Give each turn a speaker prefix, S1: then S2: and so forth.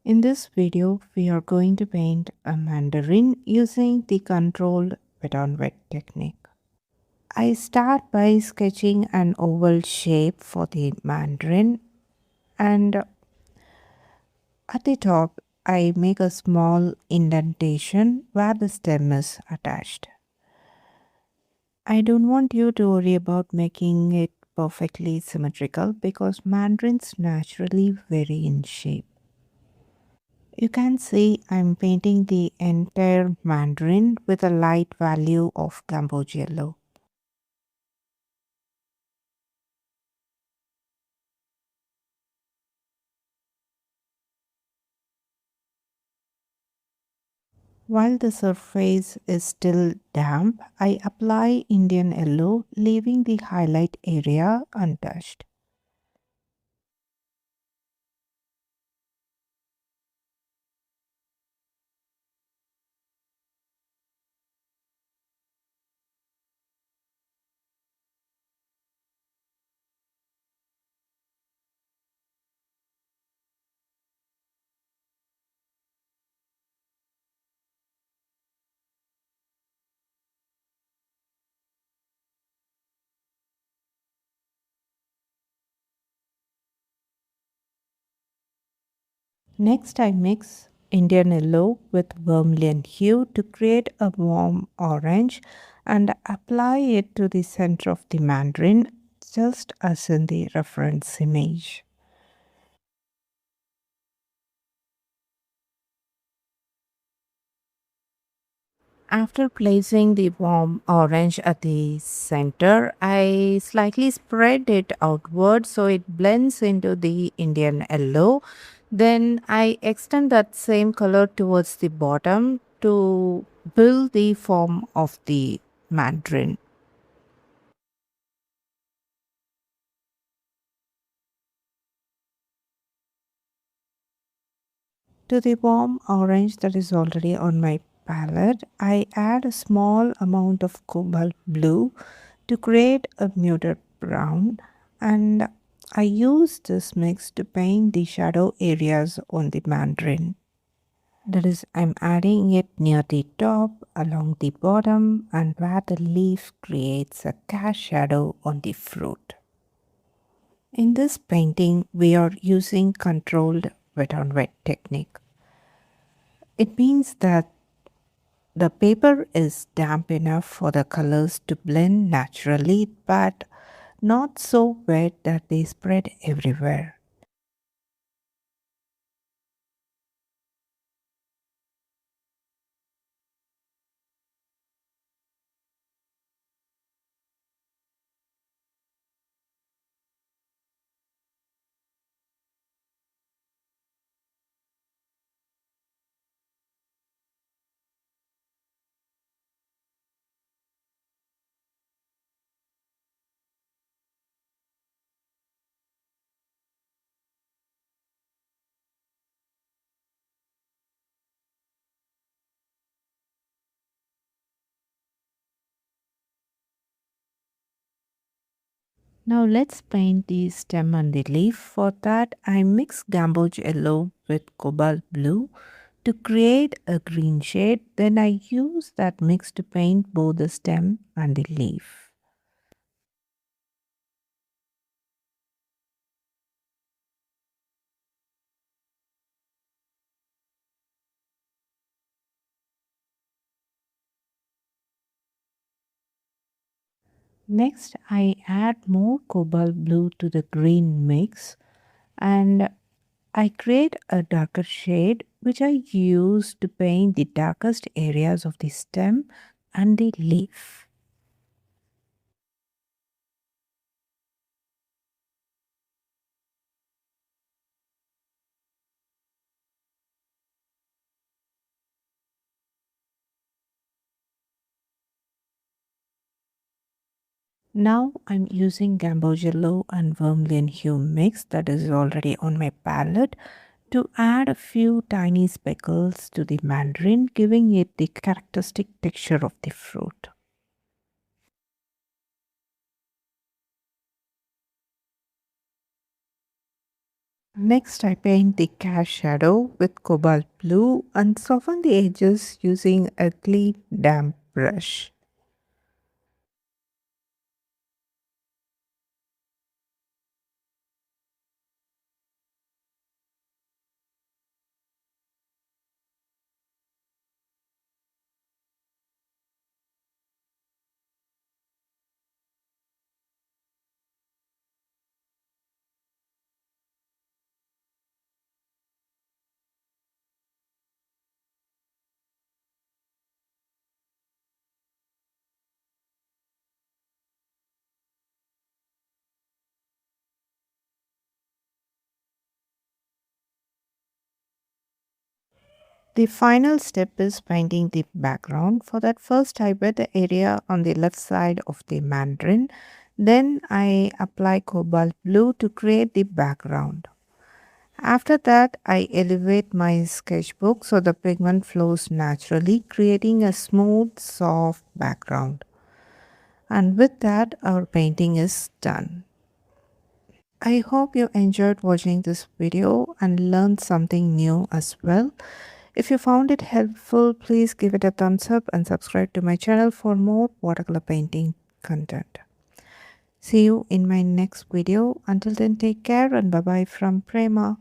S1: In this video, we are going to paint a mandarin using the controlled wet on wet technique. I start by sketching an oval shape for the mandarin, and at the top I make a small indentation where the stem is attached. I don't want you to worry about making it perfectly symmetrical because mandarins naturally vary in shape. You can see I'm painting the entire mandarin with a light value of Gamboge yellow. While the surface is still damp, I apply Indian yellow, leaving the highlight area untouched. Next, I mix Indian yellow with vermilion hue to create a warm orange and apply it to the center of the mandarin, just as in the reference image. After placing the warm orange at the center, I slightly spread it outward so it blends into the Indian yellow. Then I extend that same color towards the bottom to build the form of the mandarin. To the warm orange that is already on my palette, I add a small amount of cobalt blue to create a muted brown, and I use this mix to paint the shadow areas on the mandarin. That is, I'm adding it near the top, along the bottom, and where the leaf creates a cast shadow on the fruit. In this painting, we are using controlled wet on wet technique. It means that the paper is damp enough for the colors to blend naturally, but not so wet that they spread everywhere. Now let's paint the stem and the leaf. For that, I mix gamboge yellow with cobalt blue to create a green shade. Then I use that mix to paint both the stem and the leaf. Next, I add more cobalt blue to the green mix and I create a darker shade which I use to paint the darkest areas of the stem and the leaf. Now I'm using gamboge yellow and vermilion hue mix that is already on my palette to add a few tiny speckles to the mandarin, giving it the characteristic texture of the fruit. Next, I paint the cat shadow with cobalt blue and soften the edges using a clean damp brush. The final step is painting the background. For that, first I wet the area on the left side of the Mandarin. Then I apply cobalt blue to create the background. After that, I elevate my sketchbook so the pigment flows naturally, creating a smooth, soft background. And with that, our painting is done. I hope you enjoyed watching this video and learned something new as well. If you found it helpful, please give it a thumbs up and subscribe to my channel for more watercolor painting content. See you in my next video. Until then, take care and bye bye from Prema.